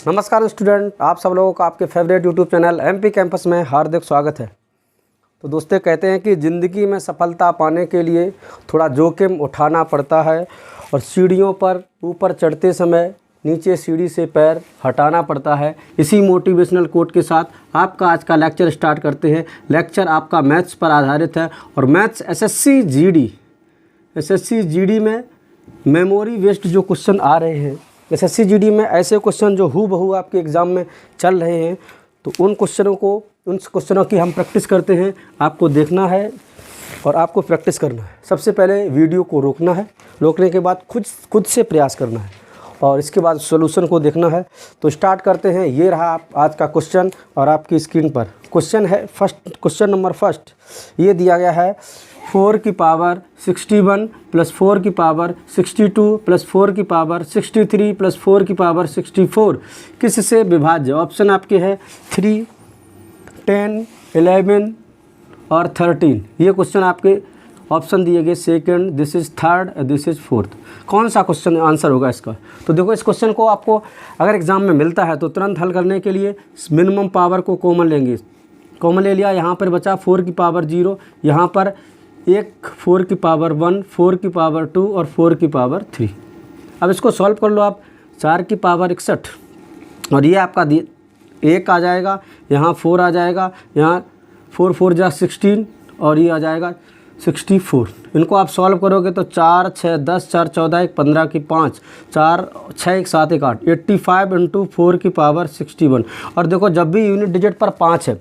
नमस्कार स्टूडेंट, आप सब लोगों का आपके favourite YouTube channel MP campus में हार्दिक स्वागत है। तो दोस्तों, कहते हैं कि ज़िंदगी में सफलता पाने के लिए थोड़ा जोखिम उठाना पड़ता है और सीढ़ियों पर ऊपर चढ़ते समय नीचे सीढ़ी से पैर हटाना पड़ता है। इसी मोटिवेशनल कोट के साथ आपका आज का लेक्चर स्टार्ट करते हैं। लेक्चर आपका मैथ्स पर आधारित है और मैथ्स एसएससी जीडी में मेमोरी बेस्ड जो क्वेश्चन आ रहे हैं, एसएससी जीडी में ऐसे क्वेश्चन जो हूबहू आपके एग्ज़ाम में चल रहे हैं, तो उन क्वेश्चनों की हम प्रैक्टिस करते हैं। आपको देखना है और आपको प्रैक्टिस करना है। सबसे पहले वीडियो को रोकना है, रोकने के बाद खुद से प्रयास करना है और इसके बाद सॉल्यूशन को देखना है। तो स्टार्ट करते हैं। ये रहा आज का क्वेश्चन और आपकी स्क्रीन पर क्वेश्चन है। क्वेश्चन नंबर फर्स्ट ये दिया गया है 4 की पावर 61 प्लस 4 की पावर 62 प्लस 4 की पावर 63 प्लस 4 की पावर 64 किससे विभाज्य। ऑप्शन आपके है 3, 10, 11 और 13। ये क्वेश्चन आपके ऑप्शन दिए गए। Second, this is third, this is fourth. कौन सा क्वेश्चन आंसर होगा इसका? तो देखो, इस क्वेश्चन को आपको अगर एग्ज़ाम में मिलता है तो तुरंत हल करने के लिए मिनिमम पावर को कॉमन लेंगे। कॉमन ले लिया, यहाँ पर बचा 4 की पावर 0, यहाँ पर एक 4 की पावर 1, 4 की पावर 2 और 4 की पावर 3। अब इसको सॉल्व कर लो आप। 4 की पावर 61 और ये आपका 1 आ जाएगा, यहाँ 4 आ जाएगा, यहाँ 4 4 जा 16 और ये आ जाएगा 64। इनको आप सॉल्व करोगे तो 4 6 10 4 14 1 15 की 5 4 6 1 7 1 8 85 इंटू 4 की पावर 61। और देखो, जब भी यूनिट डिजिट पर 5 है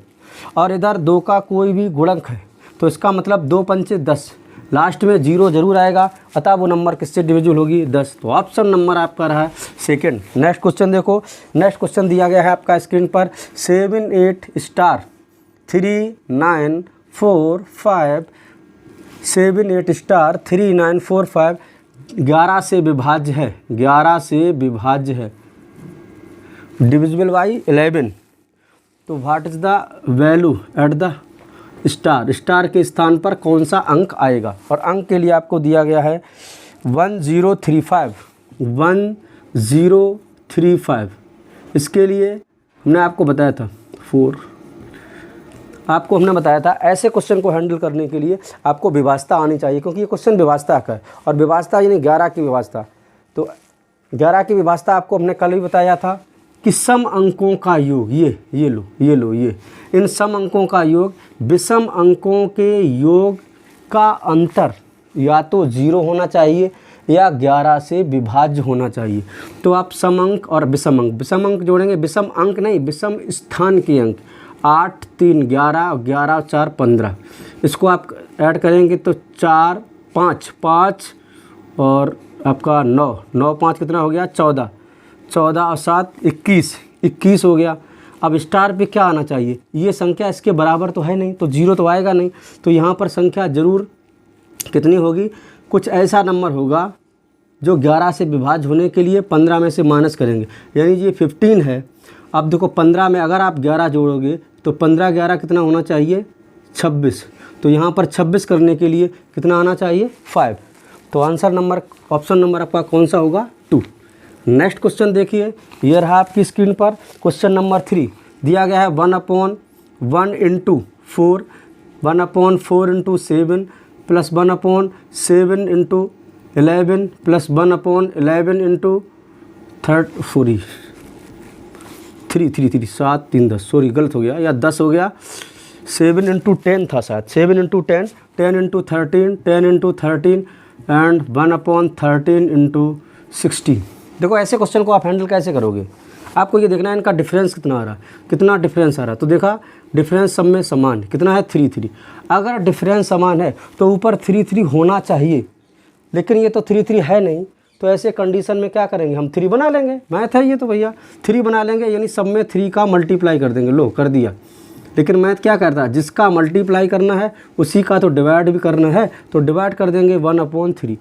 और इधर 2 का कोई भी गुणक है तो इसका मतलब 2 पंचे 10, लास्ट में 0 जरूर आएगा, अतः वो नंबर किससे डिविजिबल होगी? 10। तो ऑप्शन नंबर आपका रहा है सेकंड। नेक्स्ट क्वेश्चन देखो। नेक्स्ट क्वेश्चन दिया गया है आपका स्क्रीन पर 7 8 स्टार 3 9 4 5 7 8 स्टार 3 9 4 5 11 से विभाज्य है। 11 से विभाज्य है, डिविजिबल बाई 11। तो what is the value at the star के स्थान पर कौन सा अंक आएगा? और अंक के लिए आपको दिया गया है 1035। 1035 इसके लिए हमने आपको बताया था 4। आपको हमने बताया था ऐसे क्वेश्चन को हैंडल करने के लिए आपको विभाज्यता आनी चाहिए, क्योंकि ये क्वेश्चन विभाज्यता का है और विभाज्यता यानी 11 की विभाज्यता। तो 11 की विभाज्यता आपको हमने कल ही बताया था कि सम अंकों का योग, ये लो इन सम अंकों का योग विषम अंकों के योग का अंतर या तो 0 होना चाहिए या 11 से विभाज्य होना चाहिए। तो आप सम अंक और विषम अंक जोड़ेंगे। विषम अंक नहीं, विषम स्थान के अंक 8 3 11 और 11 4 15। इसको आप ऐड करेंगे तो 4 5 और आपका 9 9 5 कितना हो गया? 14 और 7 21 हो गया। अब स्टार पे क्या आना चाहिए? ये संख्या इसके बराबर तो है नहीं, तो 0 तो आएगा नहीं। तो यहाँ पर संख्या ज़रूर कितनी होगी? कुछ ऐसा नंबर होगा जो 11 से विभाज्य होने के लिए 15 में से माइनस करेंगे, यानी ये 15 है। अब देखो, 15 में अगर आप 11 जोड़ोगे तो 15 11 कितना होना चाहिए? 26। तो यहाँ पर 26 करने के लिए कितना आना चाहिए? 5। तो आंसर नंबर, ऑप्शन नंबर आपका कौन सा होगा? 2। नेक्स्ट क्वेश्चन देखिए। ये रहा आपकी स्क्रीन पर क्वेश्चन नंबर 3 दिया गया है 1/1 into 4 1/4 into 7 plus 1/7 into 11 plus 1/11 into 3 7 3 10। Sorry, गलत हो गया या 10 हो गया। 7 इंटू 10 था शायद। 7 into 10 10 into 13 10 into 13 and 1/13 into 16। देखो, ऐसे क्वेश्चन को आप हैंडल कैसे करोगे? आपको ये देखना है इनका डिफरेंस कितना आ रहा है, कितना डिफरेंस आ रहा है। तो देखा, डिफरेंस सब में समान कितना है? 3 अगर डिफरेंस समान है तो ऊपर 3 होना चाहिए, लेकिन ये तो 3 है नहीं। तो ऐसे कंडीशन में क्या करेंगे? हम 3 बना लेंगे। मैथ है ये तो भैया, 3 बना लेंगे, यानी सब में 3 का मल्टीप्लाई कर देंगे। लो, कर दिया। लेकिन मैथ क्या करता है? जिसका मल्टीप्लाई करना है उसी का तो डिवाइड भी करना है, तो डिवाइड कर देंगे 1/3।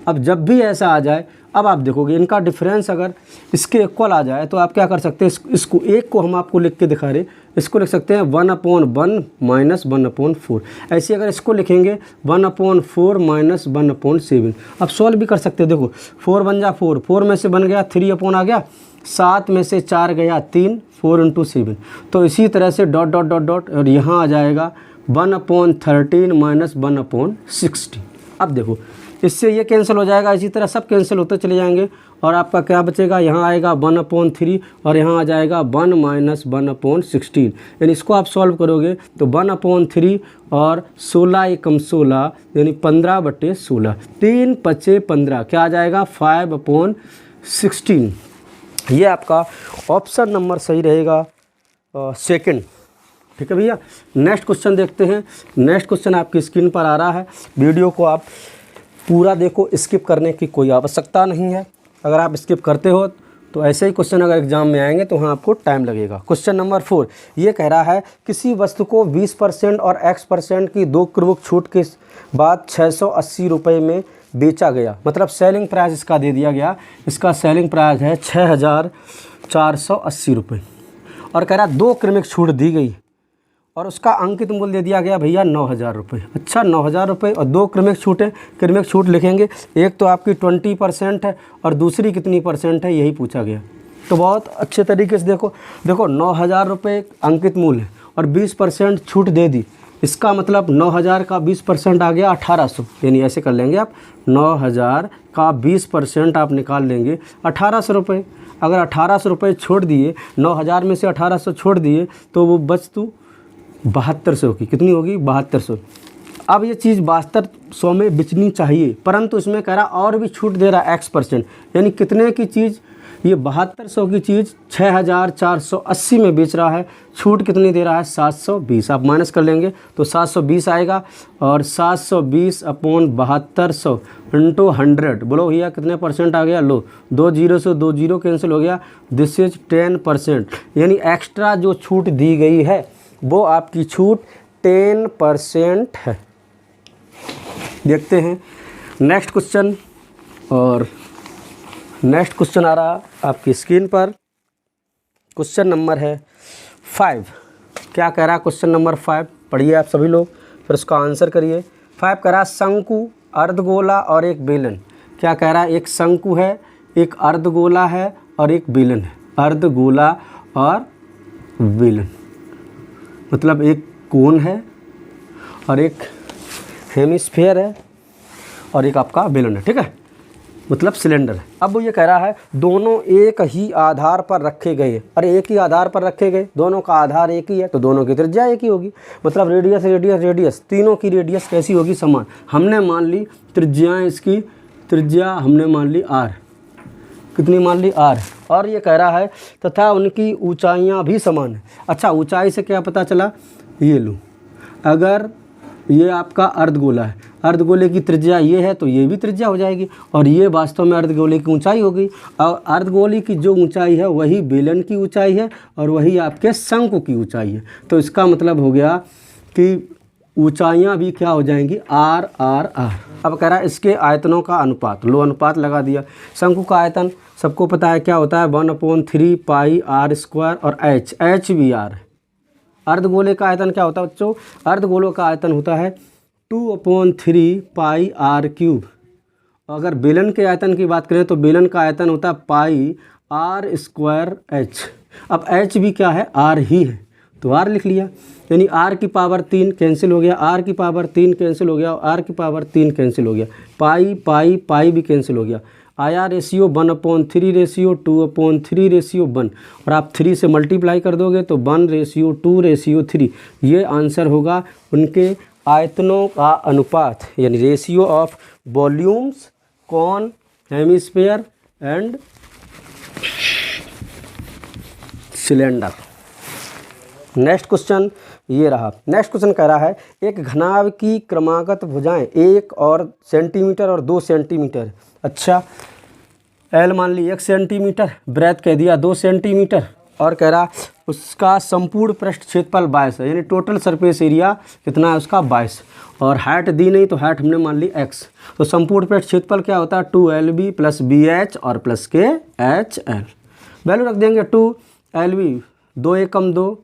अब जब भी ऐसा आ जाए, अब आप देखोगे इनका डिफरेंस अगर इसके इक्वल आ जाए तो आप क्या कर सकते हैं? इसको एक को हम आपको लिख के दिखा रहे, इसको लिख सकते हैं 1/1 माइनस 1/4। ऐसे अगर इसको लिखेंगे 1/4 माइनस 1/7। अब सॉल्व भी कर सकते हैं। देखो 4 बन जा 4, 4 में से बन गया 3 आ गया, 7 में से 4 गया 3, 4 × 7। तो इसी तरह से डॉट डॉट डॉट डॉट और यहाँ आ जाएगा 1/13 माइनस 1/16। अब देखो इससे ये कैंसिल हो जाएगा, इसी तरह सब कैंसिल होते चले जाएंगे और आपका क्या बचेगा, यहाँ आएगा 1/3 और यहाँ आ जाएगा 1 माइनस 1/16। यानी इसको आप सॉल्व करोगे तो 1/3 और 16 एकम 16 यानी 15/16, 3 × 5 = 15, क्या आ जाएगा 5/16। ये आपका ऑप्शन नंबर सही रहेगा सेकंड। ठीक है भैया, नेक्स्ट क्वेश्चन देखते हैं। नेक्स्ट क्वेश्चन आपकी स्क्रीन पर आ रहा है। वीडियो को आप पूरा देखो, स्किप करने की कोई आवश्यकता नहीं है। अगर आप स्किप करते हो तो ऐसे ही क्वेश्चन अगर एग्जाम में आएंगे तो वहाँ आपको टाइम लगेगा। क्वेश्चन नंबर 4 ये कह रहा है किसी वस्तु को 20% और X% की 2 क्रूक छूट के बाद 680 रुपये में बेचा गया। मतलब सेलिंग प्राइस इसका दे दिया गया, इसका सेलिंग प्राइस है 6480 रुपये और कह रहा 2 क्रमिक छूट दी गई और उसका अंकित मूल्य दे दिया गया भैया 9000 रुपये। अच्छा 9000 रुपये और 2 क्रमिक छूट है। क्रमिक छूट लिखेंगे, एक तो आपकी 20% है और दूसरी कितनी % है यही पूछा गया। तो बहुत अच्छे तरीके से देखो 9000 रुपये अंकित मूल्य और 20% छूट दे दी। इसका मतलब 9000 का 20% आ गया 1800। यानी ऐसे कर लेंगे आप, 9000 का 20% आप निकाल लेंगे 1800 रुपये। अगर 1800 रुपये छोड़ दिए, 9000 में से 1800 छोड़ दिए तो वो वस्तु 7200 की कितनी होगी 7200। अब ये चीज़ 7200 में बेचनी चाहिए, परंतु इसमें कह रहा और भी छूट दे रहा है X%। यानी कितने की चीज़, ये 7200 की चीज़ 6480 में बेच रहा है, छूट कितनी दे रहा है 720। आप माइनस कर लेंगे तो 720 आएगा और 720/7200 × 100। बोलो भैया कितने % आ गया, लो 2 0 से 2 0 कैंसिल हो गया, दिस इज 10%। यानी एक्स्ट्रा जो छूट दी गई है वो आपकी छूट 10% है। देखते हैं नेक्स्ट क्वेश्चन। और नेक्स्ट क्वेश्चन आ रहा आपकी स्क्रीन पर। क्वेश्चन नंबर है 5। क्या कह रहा है क्वेश्चन नंबर 5, पढ़िए आप सभी लोग फिर उसका आंसर करिए। 5 कह रहा शंकु, अर्धगोला और एक बेलन। क्या कह रहा है, एक शंकु है, एक अर्धगोला है और एक बेलन है। अर्धगोला और बेलन मतलब एक कोन है और एक हेमिस्फीयर है और एक आपका बेलन है। ठीक है, मतलब सिलेंडर है। अब वो ये कह रहा है दोनों एक ही आधार पर रखे गए। अरे एक ही आधार पर रखे गए, दोनों का आधार एक ही है तो दोनों की त्रिज्या एक ही होगी। मतलब रेडियस रेडियस रेडियस, तीनों की रेडियस कैसी होगी, समान। हमने मान ली त्रिज्याएँ, इसकी त्रिज्या हमने मान ली r, कितनी मान ली r। और ये कह रहा है तथा उनकी ऊंचाइयां भी समान है। अच्छा ऊंचाई से क्या पता चला, ये लो, अगर ये आपका अर्धगोला है, अर्धगोले की त्रिज्या ये है तो ये भी त्रिज्या हो जाएगी और ये वास्तव में अर्धगोले की ऊंचाई हो गई। और अर्धगोले की जो ऊंचाई है वही बेलन की ऊंचाई है और वही आपके शंकु की ऊंचाई है। तो इसका मतलब हो गया कि ऊंचाइयां भी क्या हो जाएंगी, r r r। अब कह रहा है इसके आयतनों का अनुपात, लो अनुपात लगा दिया। शंकु का आयतन सबको पता है क्या होता है, 1/3 पाई r² और h भी r है। अर्धगोले का आयतन क्या होता है बच्चों, अर्धगोलों का आयतन होता है 2/3 पाई r³। अगर बेलन के आयतन की बात करें तो बेलन का आयतन होता है पाई r² h। अब h भी क्या है, r ही है तो r लिख लिया। यानी r की पावर 3 कैंसिल हो गया, r की पावर 3 कैंसिल हो गया और r की पावर 3 कैंसिल हो गया। पाई पाई पाई भी कैंसिल हो गया। आया रेशियो 1/3 रेशियो 2/3/1 और आप 3 से मल्टीप्लाई कर दोगे तो 1:2:3। ये आंसर होगा उनके आयतनों का अनुपात, यानी ratio of volumes, cone, hemisphere and cylinder. Next question ये रहा। नेक्स्ट क्वेश्चन कह रहा है एक घनाभ की क्रमागत भुजाएं 1 सेंटीमीटर और 2 सेंटीमीटर। अच्छा एल मान ली 1 सेंटीमीटर, ब्रेथ कह दिया 2 सेंटीमीटर और कह रहा उसका संपूर्ण पृष्ठ क्षेत्रफल 22 है। यानी टोटल सरफेस एरिया कितना है उसका 22 और हाइट दी नहीं तो हाइट हमने मान ली x। तो संपूर्ण पृष्ठ क्षेत्रफल क्या होता है 2LB + BH और +KHL। वैल्यू रख देंगे 2LB 2 एकम 2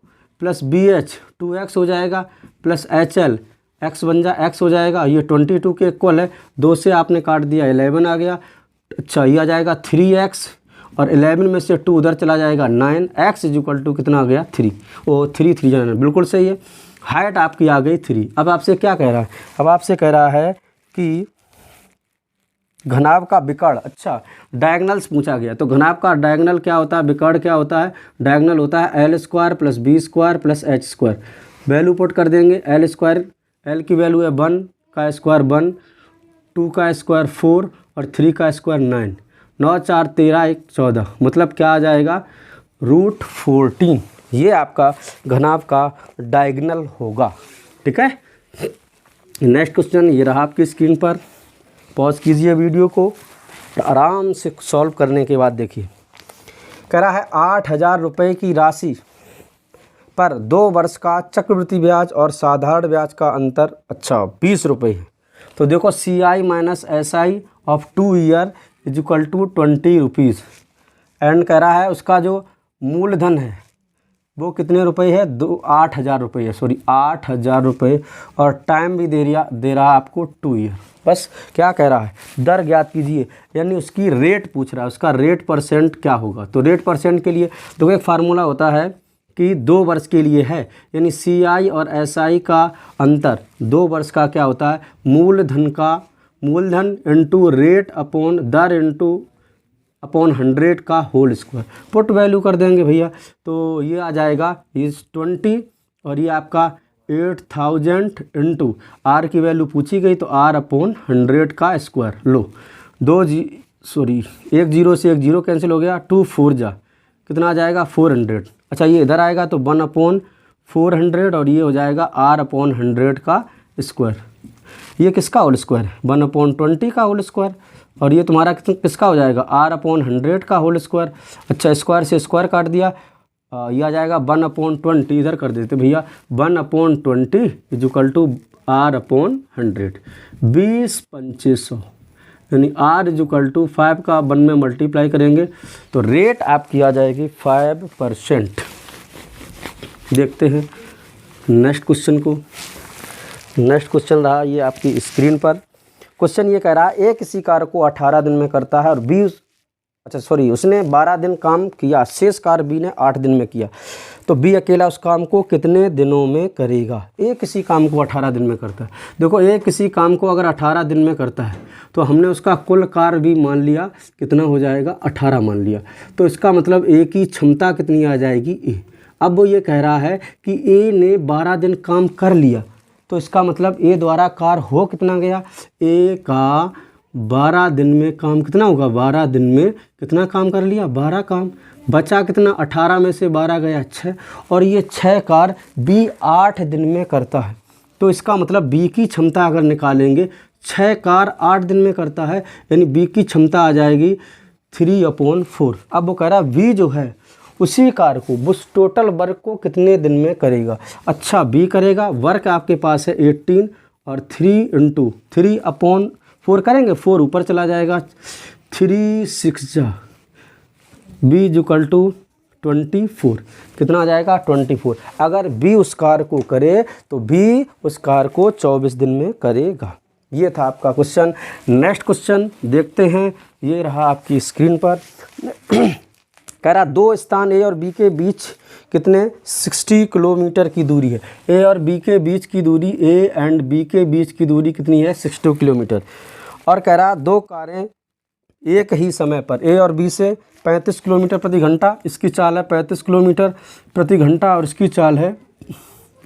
प्लस BH 2x हो जाएगा प्लस HL x बन जा x हो जाएगा, ये 22 के इक्वल है, 2 से आपने काट दिया 11 आ गया। अच्छा ये आ जाएगा 3x और 11 में से 2 उधर चला जाएगा 9, x इक्वल टू कितना आ गया 3, वो 3 3 जाना बिल्कुल सही है। हाइट आपकी आ गई 3। अब आपसे क्या कह रहा है, अब आपसे कह रहा है कि घनाभ का विकर्ण, अच्छा डायगनल्स पूछा गया, तो घनाभ का डायगनल क्या होता है, विकर्ण क्या होता है, डायगनल होता है L square plus B square plus H square. Value put कर देंगे, L स्क्वायर, L की वैल्यू है 1 का स्क्वायर 1, 2 का स्क्वायर 4 और 3 का स्क्वायर 9, 9 4 13 1 14, मतलब क्या आ जाएगा √14। ये आपका घनाभ का डायगनल होगा। ठीक है, नेक्स्ट क्वेश्चन ये रहा आपकी स्क्रीन पर। पॉज कीजिए वीडियो को, आराम से सॉल्व करने के बाद देखिए। कह रहा है 8,000 रुपये की राशि पर 2 वर्ष का चक्रवृद्धि ब्याज और साधारण ब्याज का अंतर अच्छा 20 रुपये है। तो देखो CI minus SI of 2 year is equal to 20 rupees. And कह रहा है उसका जो मूलधन है वो कितने रुपए है, 8,000 रुपये है, सॉरी 8,000 रुपये, और टाइम भी दे रहा है आपको 2 ईयर। बस क्या कह रहा है, दर ज्ञात कीजिए, यानी उसकी रेट पूछ रहा है, उसका रेट परसेंट क्या होगा। तो रेट परसेंट के लिए देखो एक फार्मूला होता है कि 2 वर्ष के लिए है, यानी CI और SI का अंतर 2 वर्ष का क्या होता है, मूलधन इंटू रेट अपॉन दर इंटू अपॉन 100 का होल स्क्वायर। पुट वैल्यू कर देंगे भैया, तो ये आ जाएगा इस 20 और ये आपका 8,000 इंटू आर की वैल्यू पूछी गई तो R अपॉन 100 का स्क्वायर। लो एक जीरो से एक जीरो कैंसिल हो गया, 2 4 जा कितना आ जाएगा 400। अच्छा ये इधर आएगा तो 1 अपॉन 400 और ये हो जाएगा R अपॉन 100 का स्क्वायर। ये किसका होल स्क्वायर है, 1 अपॉन 20 का होल स्क्वायर, और ये तुम्हारा किसका हो जाएगा R अपॉन 100 का होल स्क्वायर। अच्छा स्क्वायर से स्क्वायर काट दिया, ये आ जाएगा 1 अपॉन 20, इधर कर देते भैया 1 upon 20 is equal to R upon 100, 20 2500, यानी R इज इक्वल टू 5 का 1 में मल्टीप्लाई करेंगे तो रेट आपकी आ जाएगी 5%। देखते हैं नेक्स्ट क्वेश्चन को। नेक्स्ट क्वेश्चन रहा ये आपकी स्क्रीन पर। क्वेश्चन ये कह रहा है A किसी कार्य को 18 दिन में करता है और उसने 12 दिन काम किया, शेष कार्य B ने 8 दिन में किया, तो B अकेला उस काम को कितने दिनों में करेगा। A किसी काम को 18 दिन में करता है। देखो A किसी काम को अगर 18 दिन में करता है तो हमने उसका कुल कार्य भी मान लिया, कितना हो जाएगा 18 मान लिया, तो इसका मतलब A की क्षमता कितनी आ जाएगी A। अब वो ये कह रहा है कि A ने 12 दिन काम कर लिया, तो इसका मतलब A द्वारा कार्य हो कितना गया, A का 12 दिन में काम कितना होगा, 12 दिन में कितना काम कर लिया 12 काम, बचा कितना 18 में से 12 गया 6, और ये 6 कार्य B 8 दिन में करता है। तो इसका मतलब B की क्षमता अगर निकालेंगे 6 कार्य 8 दिन में करता है, यानी B की क्षमता आ जाएगी 3/4। अब वो कह रहा है B जो है उसी कार्य को, उस टोटल वर्क को कितने दिन में करेगा। अच्छा B करेगा, वर्क आपके पास है 18 और 3 × 3/4 करेंगे, 4 ऊपर चला जाएगा, 3 6 जा B इक्वल टू 24, कितना आ जाएगा 24। अगर B उस कार्य को करे तो B उस कार्य को 24 दिन में करेगा। ये था आपका क्वेश्चन। नेक्स्ट क्वेश्चन देखते हैं, ये रहा आपकी स्क्रीन पर। कह रहा 2 स्थान A और B के बीच कितने 60 किलोमीटर की दूरी है। A और B के बीच की दूरी, A एंड B के बीच की दूरी कितनी है 60 किलोमीटर। और कह रहा 2 कारें एक ही समय पर A और B से 35 किलोमीटर प्रति घंटा, इसकी चाल है 35 किलोमीटर प्रति घंटा और इसकी चाल है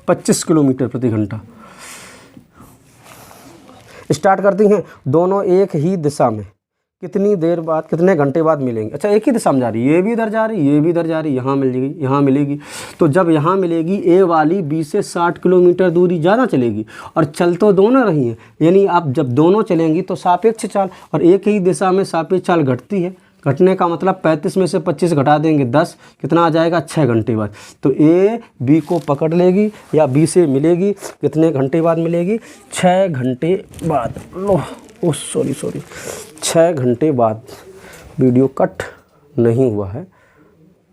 25 किलोमीटर प्रति घंटा। स्टार्ट करती हैं, दोनों एक ही दिशा में कितनी देर बाद, कितने घंटे बाद मिलेंगे। अच्छा एक ही दिशा में जा रही है, ये भी इधर जा रही है, ये भी इधर जा रही है, यहाँ मिलेगी, यहाँ मिलेगी। तो जब यहाँ मिलेगी A वाली B से 60 किलोमीटर दूरी ज़्यादा चलेगी, और चल तो दोनों रही हैं, यानी आप जब दोनों चलेंगी तो सापेक्ष चाल, और एक ही दिशा में सापेक्ष चाल घटती है। घटने का मतलब 35 में से 25 घटा देंगे 10, कितना आ जाएगा 6 घंटे बाद। तो A B को पकड़ लेगी या B से मिलेगी, कितने घंटे बाद मिलेगी 6 घंटे बाद। लो ओ सॉरी 6 घंटे बाद। वीडियो कट नहीं हुआ है,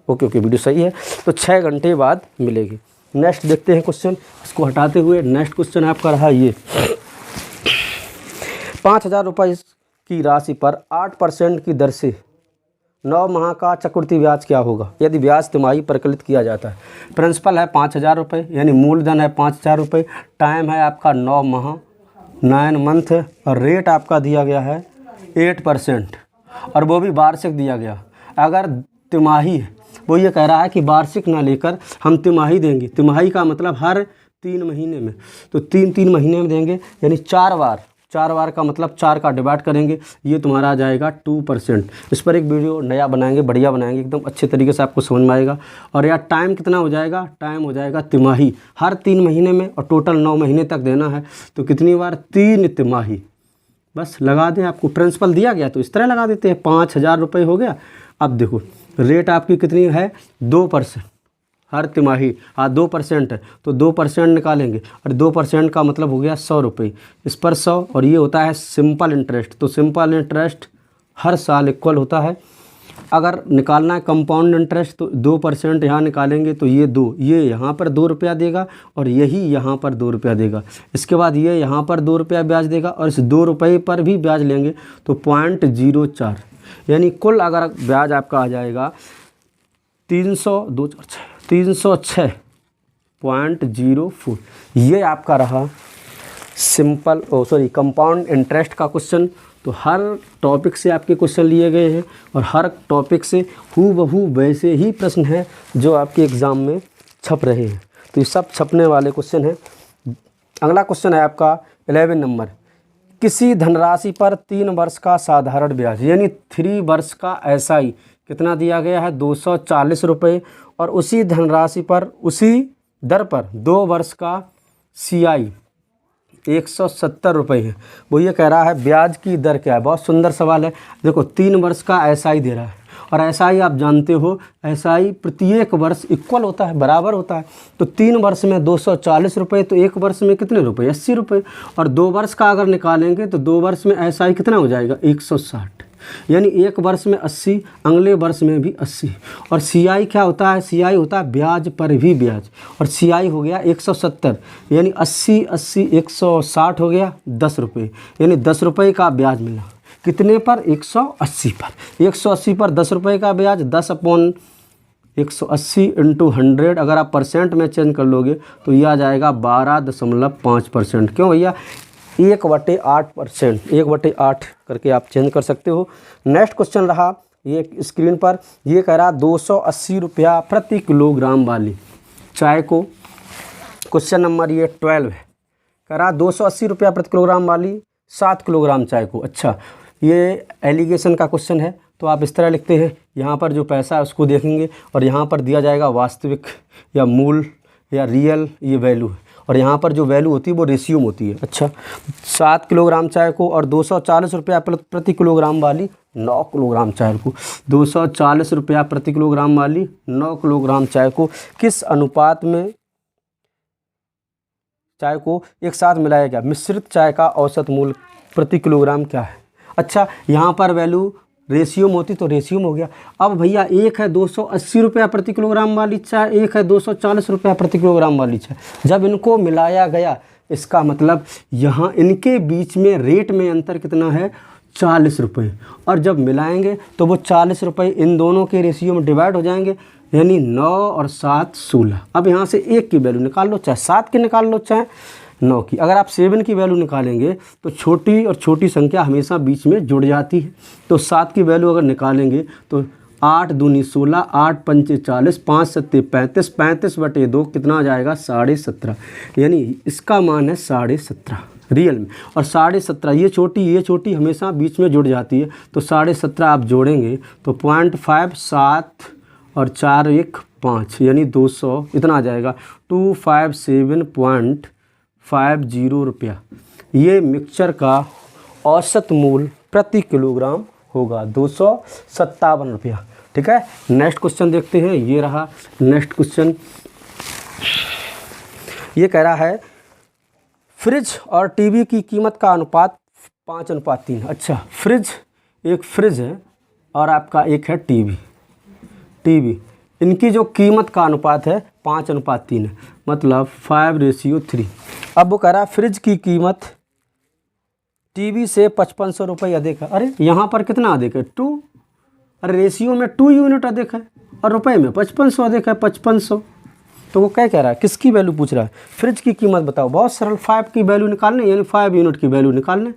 ओके वीडियो सही है। तो 6 घंटे बाद मिलेगी। नेक्स्ट देखते हैं क्वेश्चन, इसको हटाते हुए नेक्स्ट क्वेश्चन आपका रहा ये 5,000 रुपये की राशि पर 8% की दर से 9 माह का चक्रवृद्धि ब्याज क्या होगा यदि ब्याज तिमाही परिकलित किया जाता है। प्रिंसिपल है 5,000 रुपये, यानी मूलधन है 5,000 रुपये, टाइम है आपका 9 माह 9 मंथ, और रेट आपका दिया गया है 8%, और वो भी वार्षिक दिया गया। अगर तिमाही है, वो ये कह रहा है कि वार्षिक ना लेकर हम तिमाही देंगे। तिमाही का मतलब हर 3 महीने में, तो 3 महीने में देंगे, यानी 4 बार का मतलब 4 का डिवाइड करेंगे, ये तुम्हारा आ जाएगा 2%। इस पर एक वीडियो नया बनाएंगे, बढ़िया बनाएंगे, एकदम अच्छे तरीके से आपको समझ में आएगा। और यार टाइम कितना हो जाएगा, टाइम हो जाएगा तिमाही हर 3 महीने में, और टोटल 9 महीने तक देना है, तो कितनी बार 3 तिमाही। बस लगा दें, आपको प्रिंसिपल दिया गया तो इस तरह लगा देते हैं। 5,000 रुपये हो गया। अब देखो रेट आपकी कितनी है 2%, हर तिमाही 2% है, तो 2% निकालेंगे, और 2% का मतलब हो गया 100 रुपये, इस पर 100, और ये होता है सिंपल इंटरेस्ट। तो सिंपल इंटरेस्ट हर साल इक्वल होता है। अगर निकालना है कंपाउंड इंटरेस्ट, तो 2% यहाँ निकालेंगे, तो ये 2, ये यहाँ पर 2 रुपया देगा, और यही यहाँ पर 2 रुपया देगा। इसके बाद ये यहाँ पर 2 रुपया ब्याज देगा, और इस 2 रुपये पर भी ब्याज लेंगे, तो 0.04, यानी कुल अगर ब्याज आपका आ जाएगा 306.04। ये आपका रहा सिंपल कंपाउंड इंटरेस्ट का क्वेश्चन। तो हर टॉपिक से आपके क्वेश्चन लिए गए हैं, और हर टॉपिक से हूबहू वैसे ही प्रश्न हैं जो आपके एग्ज़ाम में छप रहे हैं। तो ये सब छपने वाले क्वेश्चन हैं। अगला क्वेश्चन है आपका 11 नंबर, किसी धनराशि पर 3 वर्ष का साधारण ब्याज, यानी 3 वर्ष का SI कितना दिया गया है 240 रुपये, और उसी धनराशि पर उसी दर पर 2 वर्ष का CI 170 रुपये है। वो ये कह रहा है ब्याज की दर क्या है। बहुत सुंदर सवाल है। देखो 3 वर्ष का SI दे रहा है, और SI आप जानते हो SI प्रत्येक वर्ष इक्वल होता है, बराबर होता है। तो 3 वर्ष में 240 रुपये, तो 1 वर्ष में कितने रुपये 80 रुपये, और 2 वर्ष का अगर निकालेंगे तो 2 वर्ष में SI कितना हो जाएगा 160, यानी 1 वर्ष में 80, अगले वर्ष में भी 80। और CI क्या होता है, CI होता है ब्याज पर भी ब्याज, और CI हो गया 170, यानी 80 160 हो गया 10 रुपये, यानी 10 रुपये का ब्याज मिला। कितने पर 180 पर, 180 पर 10 रुपये का ब्याज, 10/180 × 100, अगर आप परसेंट में चेंज कर लोगे तो यह आ जाएगा 12.5%। क्यों भैया 1/8%, 1/8 करके आप चेंज कर सकते हो। नेक्स्ट क्वेश्चन रहा ये स्क्रीन पर, ये कह रहा 280 रुपया प्रति किलोग्राम वाली चाय को, क्वेश्चन नंबर ये 12 है, कह रहा 280 रुपया प्रति किलोग्राम वाली 7 किलोग्राम चाय को। अच्छा, ये एलिगेशन का क्वेश्चन है, तो आप इस तरह लिखते हैं, यहाँ पर जो पैसा है उसको देखेंगे, और यहाँ पर दिया जाएगा वास्तविक या मूल या रियल, ये वैल्यू है, और यहाँ पर जो वैल्यू होती है वो रेशियो में होती है। अच्छा, 7 किलोग्राम चाय को और 240 रुपया प्रति किलोग्राम वाली 9 किलोग्राम चाय को, 240 रुपया प्रति किलोग्राम वाली 9 किलोग्राम चाय को किस अनुपात में चाय को एक साथ मिलाया गया। मिश्रित चाय का औसत मूल्य प्रति किलोग्राम क्या है। अच्छा, यहाँ पर वैल्यू रेशियो में होती तो रेशियो में हो गया। अब भैया एक है 280 रुपया प्रति किलोग्राम वाली चाय, एक है 240 रुपया प्रति किलोग्राम वाली चाय, जब इनको मिलाया गया इसका मतलब यहाँ इनके बीच में रेट में अंतर कितना है 40 रुपये, और जब मिलाएंगे तो वो 40 रुपये इन दोनों के रेशियो में डिवाइड हो जाएंगे, यानी 9 और 7 16। अब यहाँ से 1 की वैल्यू निकाल लो, चाहे 7 की निकाल लो चाहे 9 की। अगर आप 7 की वैल्यू निकालेंगे तो छोटी और छोटी संख्या हमेशा बीच में जुड़ जाती है। तो 7 की वैल्यू अगर निकालेंगे तो 8 दूनी 16, 8 पंचे 40, 5 सत्ते 35, 35/2 कितना आ जाएगा 17.5, यानी इसका मान है 17.5 रियल में। और 17.5 ये छोटी हमेशा बीच में जुड़ जाती है, तो 17.5 आप जोड़ेंगे तो 0.5 7 और 4 1 5, यानी 200 इतना आ जाएगा 257.50 रुपया। ये मिक्सचर का औसत मूल्य प्रति किलोग्राम होगा 257 रुपया। ठीक है, नेक्स्ट क्वेश्चन देखते हैं। ये रहा नेक्स्ट क्वेश्चन, ये कह रहा है फ्रिज और टीवी की कीमत का अनुपात 5:3। अच्छा, एक फ्रिज है और आपका एक है टीवी। इनकी जो कीमत का अनुपात है 5:3 है, मतलब 5:3। अब वो कह रहा है फ्रिज की कीमत टीवी से 5500 रुपये अधिक है। अरे यहाँ पर कितना अधिक है? 2। अरे रेशियो में 2 यूनिट अधिक है और रुपए में 5500 अधिक है, 5500। तो वो क्या कह रहा है, किसकी वैल्यू पूछ रहा है? फ्रिज की कीमत बताओ। बहुत सरल, 5 की वैल्यू निकालने, यानी 5 यूनिट की वैल्यू निकालने,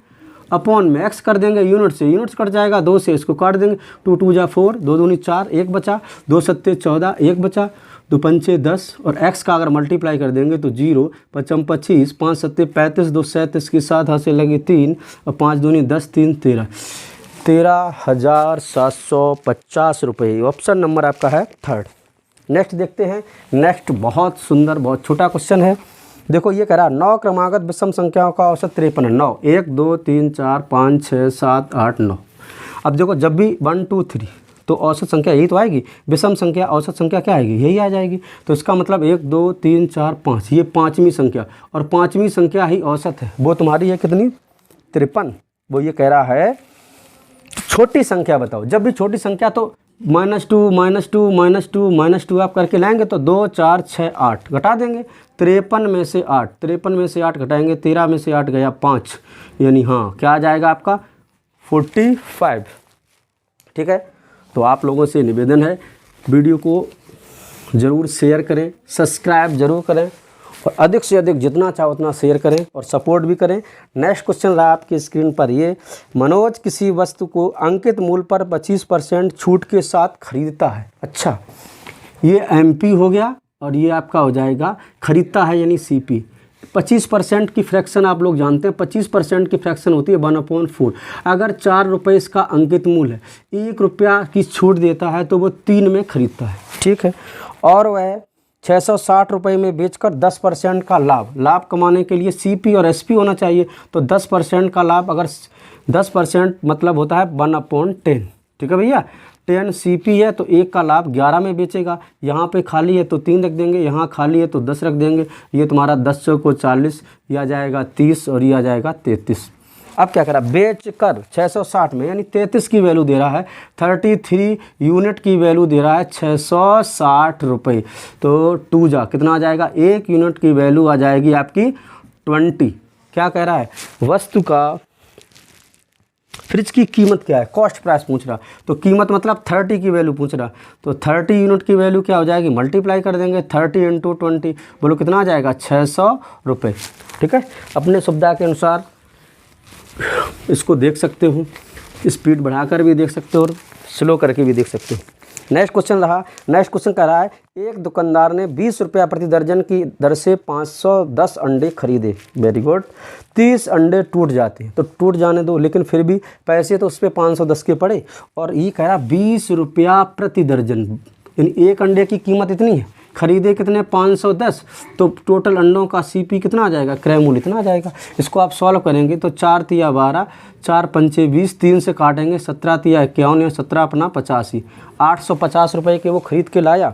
अपॉन में एक्स कर देंगे, यूनिट से यूनिट्स कट जाएगा, 2 से इसको काट देंगे, 2 2 जा 4, 2 दूनी 4, 1 बचा, 2 सत्ते 14, 1 बचा, 2 पंचे 10, और x का अगर मल्टीप्लाई कर देंगे तो 0, 5 25, 5 सत्ते 35, 2 37 के साथ हाथ से लगे 3, और 5 दूनी 10, 3 13, 13,750 रुपये। ऑप्शन नंबर आपका है थर्ड। नेक्स्ट देखते हैं। नेक्स्ट बहुत सुंदर, बहुत छोटा क्वेश्चन है। देखो ये कह रहा है 9 क्रमागत विषम संख्याओं का औसत 53 है। 9, 1 2 3 4 5 6 7 8 9। अब देखो जब भी 1 2 3 तो औसत संख्या यही तो आएगी, विषम संख्या औसत संख्या क्या आएगी? यही आ जाएगी। तो इसका मतलब 1 2 3 4 5, ये 5वीं संख्या, और 5वीं संख्या ही औसत है। वो तुम्हारी है कितनी? 53। वो ये कह रहा है छोटी संख्या बताओ। जब भी छोटी संख्या तो -2 -2 -2 -2 आप करके लाएंगे तो 2 4 6 8 घटा देंगे। 53 में से 8, 53 में से 8 घटाएंगे, 13 में से 8 गया 5, यानी हाँ क्या आ जाएगा आपका? 45। ठीक है। तो आप लोगों से निवेदन है, वीडियो को ज़रूर शेयर करें, सब्सक्राइब जरूर करें, और अधिक से अधिक जितना चाहो उतना शेयर करें और सपोर्ट भी करें। नेक्स्ट क्वेश्चन रहा आपकी स्क्रीन पर ये, मनोज किसी वस्तु को अंकित मूल्य पर 25% छूट के साथ खरीदता है। अच्छा, ये MP हो गया और ये आपका हो जाएगा खरीदता है यानी CP। 25% की फ्रैक्शन आप लोग जानते हैं, 25% की फ्रैक्शन होती है 1/4। अगर 4 रुपये इसका अंकित मूल्य है, 1 रुपया की छूट देता है तो वो 3 में खरीदता है। ठीक है। और वह 660 रुपये में बेचकर 10% का लाभ कमाने के लिए CP और SP होना चाहिए। तो 10% का लाभ, अगर 10% मतलब होता है 1/10। ठीक है भैया। 10 CP है तो 1 का लाभ 11 में बेचेगा। यहाँ पे खाली है तो 3 रख देंगे, यहाँ खाली है तो 10 रख देंगे। ये तुम्हारा 10 चौको 40, यह आ जाएगा 30 और यह आ जाएगा 33। अब क्या करा, बेच कर 660 में यानी 33 की वैल्यू दे रहा है, 33 यूनिट की वैल्यू दे रहा है 660 रुपये। तो 2 जा कितना आ जाएगा? 1 यूनिट की वैल्यू आ जाएगी आपकी 20। क्या कह रहा है? वस्तु का फ्रिज की कीमत क्या है? कॉस्ट प्राइस पूछ रहा, तो कीमत मतलब 30 की वैल्यू पूछ रहा। तो 30 यूनिट की वैल्यू क्या हो जाएगी? मल्टीप्लाई कर देंगे, 30 × 20, बोलो कितना आ जाएगा? 600 रुपये। ठीक है। अपने सुविधा के अनुसार इसको देख सकते हो, स्पीड बढ़ाकर भी देख सकते हो और स्लो करके भी देख सकते हो। नेक्स्ट क्वेश्चन रहा। नेक्स्ट क्वेश्चन कह रहा है, एक दुकानदार ने 20 रुपया प्रति दर्जन की दर से 510 अंडे खरीदे। Very good. 30 अंडे टूट जाते हैं, तो टूट जाने दो, लेकिन फिर भी पैसे तो उस पर 510 के पड़े। और ये कह रहा 20 रुपया प्रति दर्जन, यानी एक अंडे की कीमत इतनी है, खरीदे कितने? 510। तो टोटल अंडों का CP कितना आ जाएगा? क्रय मूल्य इतना आ जाएगा। इसको आप सॉल्व करेंगे तो 4 तिया 12, 4 पंचे 20, 3 से काटेंगे, 17 तिया 51, 17 अपना 85। 850 रुपये के वो खरीद के लाया,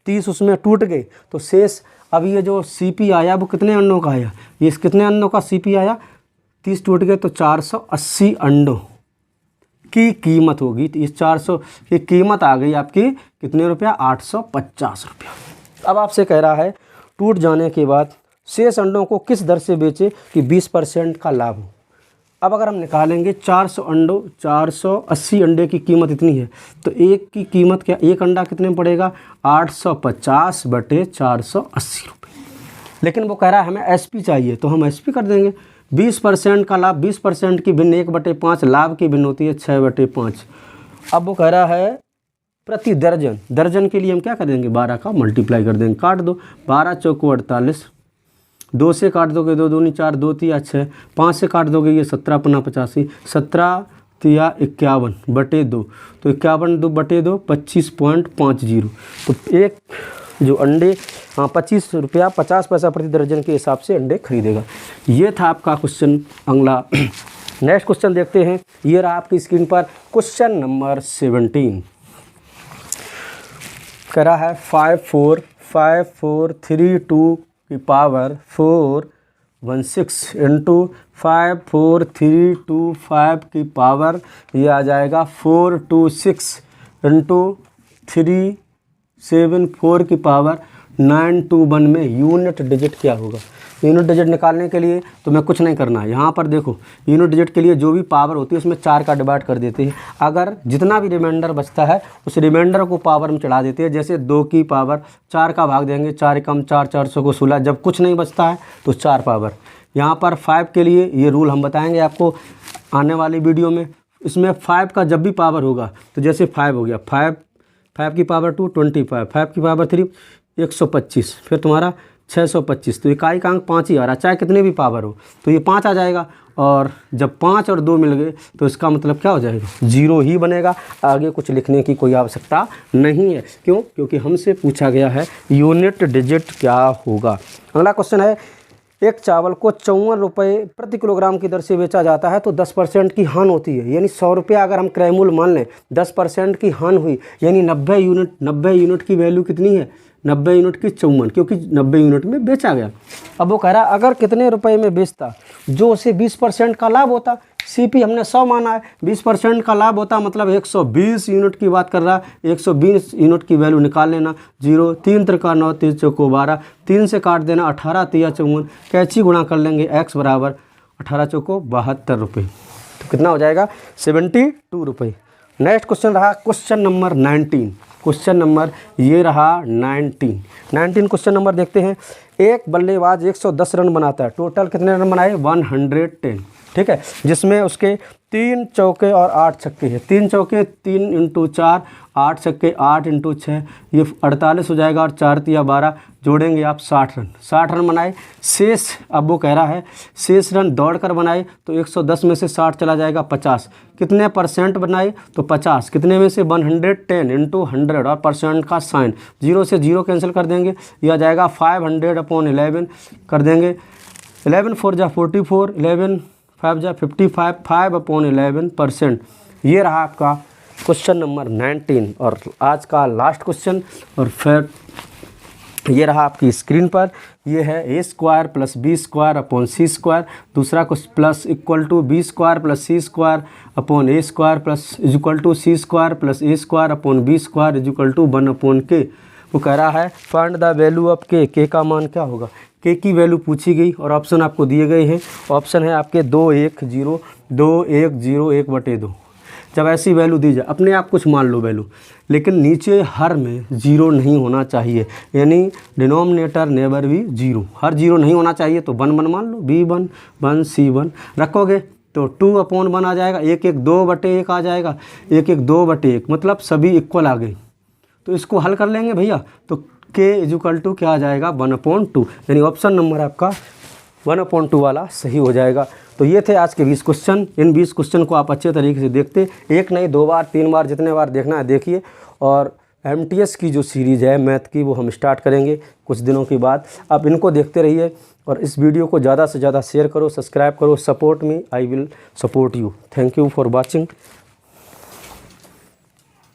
30 उसमें टूट गए, तो शेष अब ये जो CP आया वो कितने अंडों का आया? ये कितने अंडों का CP आया? 30 टूट गए तो 480 अंडों की कीमत होगी। तो इस 400 की कीमत आ गई आपकी कितने रुपया? 850 रुपया। अब आपसे कह रहा है टूट जाने के बाद शेष अंडों को किस दर से बेचे कि 20% का लाभ हो। अब अगर हम निकालेंगे 400 अंडों, 480 अंडे की कीमत इतनी है, तो एक की कीमत क्या? एक अंडा कितने में पड़ेगा? 850 बटे 480 रुपये। लेकिन वो कह रहा है हमें SP चाहिए, तो हम SP कर देंगे। 20% का लाभ, 20% की भिन्न 1/5, लाभ की भिन्न होती है 6/5। अब वो कह रहा है प्रति दर्जन, दर्जन के लिए हम क्या कर देंगे? 12 का मल्टीप्लाई कर देंगे, काट दो, 12 चौको 48, 2 से काट दोगे 2 दूनी 4, 2 तिया 6, 5 से काट दोगे ये 17 अपना 85, 17 तिया 51 बटे 2, तो 51 2 बटे 2 25.50। तो एक जो अंडे 25 रुपया 50 पैसा प्रति दर्जन के हिसाब से अंडे खरीदेगा। ये था आपका क्वेश्चन। अगला नेक्स्ट क्वेश्चन देखते हैं। ये रहा आपकी स्क्रीन पर क्वेश्चन नंबर 17। कह रहा है 5432 की पावर 416 इंटू 54325 की पावर ये आ जाएगा 426 इंटू 3 4 की पावर 921 में यूनिट डिजिट क्या होगा। यूनिट डिजिट निकालने के लिए तो मैं कुछ नहीं करना है, यहाँ पर देखो यूनिट डिजिट के लिए जो भी पावर होती है उसमें 4 का डिवाइड कर देते हैं। अगर जितना भी रिमाइंडर बचता है उस रिमाइंडर को पावर में चढ़ा देते हैं। जैसे 2 की पावर 4 का भाग देंगे, 4 कम 4, 400 को 16, जब कुछ नहीं बचता है तो 4 पावर। यहाँ पर 5 के लिए ये रूल हम बताएंगे आपको आने वाली वीडियो में। इसमें 5 का जब भी पावर होगा तो जैसे 5 हो गया, 5 की पावर 2 25, 5 की पावर 3 125, फिर तुम्हारा 625, तो इकाई का अंक 5 ही आ रहा है, चाहे कितने भी पावर हो तो ये 5 आ जाएगा। और जब 5 और 2 मिल गए तो इसका मतलब क्या हो जाएगा, 0 ही बनेगा। आगे कुछ लिखने की कोई आवश्यकता नहीं है। क्यों? क्योंकि हमसे पूछा गया है यूनिट डिजिट क्या होगा। अगला क्वेश्चन है, एक चावल को 54 रुपये प्रति किलोग्राम की दर से बेचा जाता है तो 10% की हानि होती है। यानी 100 रुपया अगर हम क्रय मूल्य मान लें, 10% की हानि हुई, यानी 90 यूनिट। 90 यूनिट की वैल्यू कितनी है, 90 यूनिट की 54, क्योंकि 90 यूनिट में बेचा गया। अब वो कह रहा है अगर कितने रुपए में बेचता जो उसे 20% का लाभ होता। सीपी हमने 100 माना है, 20% का लाभ होता मतलब 120 यूनिट की बात कर रहा है। 120 यूनिट की वैल्यू निकाल लेना। 0 3 त्रिका 9 3 चौको 12, 3 से काट देना 18 3 54, कैची गुणा कर लेंगे x बराबर 18 चौको 72 रुपये, तो कितना हो जाएगा 72 रुपये। नेक्स्ट क्वेश्चन रहा क्वेश्चन नंबर 19। क्वेश्चन नंबर ये रहा 19 क्वेश्चन नंबर देखते हैं। एक बल्लेबाज 110 रन बनाता है, टोटल कितने रन बनाए 110, ठीक है, जिसमें उसके 3 चौके और 8 छक्के हैं। 3 चौके 3 × 4, 8 छक्के 8 × 6, ये 48 हो जाएगा और 4 तिया 12, जोड़ेंगे आप 60 रन बनाए। शेष अब वो कह रहा है शेष रन दौड़कर बनाए तो 110 में से 60 चला जाएगा 50। कितने % बनाए तो 50, कितने में से 110 × 100 और परसेंट का साइन, 0 से 0 कैंसिल कर देंगे, यह आ जाएगा 500/11 कर देंगे। 11 4 जा 44, 11 5 जा 55, 5/11%। ये रहा आपका क्वेश्चन नंबर 19 और आज का लास्ट क्वेश्चन। और फिर ये रहा आपकी स्क्रीन पर, ये है a² + b² c²। दूसरा कुछ plus equal to b² + c² a² + equal to c² + a² b² 1/k। वो कह रहा है find the value of k का मान क्या होगा। k की वैल्यू पूछी गई और ऑप्शन आपको दिए गए हैं। ऑप्शन है आपके 2 1 0 2 1 0 1/2। जब ऐसी वैल्यू दी जाए अपने आप कुछ मान लो वैल्यू, लेकिन नीचे हर में 0 नहीं होना चाहिए, यानी डिनोमिनेटर नेवर भी 0, हर 0 नहीं होना चाहिए। तो 1 1 मान लो, b1 1 c1 रखोगे तो 2/1 आ जाएगा, 1 1 2/1 आ जाएगा, 1 1 2/1, मतलब सभी इक्वल आ गई। तो इसको हल कर लेंगे भैया, तो k = क्या आ जाएगा 1/2, यानी ऑप्शन नंबर आपका 1/2 वाला सही हो जाएगा। तो ये थे आज के 20 क्वेश्चन। इन 20 क्वेश्चन को आप अच्छे तरीके से देखते, एक नहीं 2 बार 3 बार जितने बार देखना है देखिए। और MTS की जो सीरीज़ है मैथ की वो हम स्टार्ट करेंगे कुछ दिनों के बाद। आप इनको देखते रहिए और इस वीडियो को ज़्यादा से ज़्यादा शेयर करो, सब्सक्राइब करो। Support me, I will support you. Thank you for watching.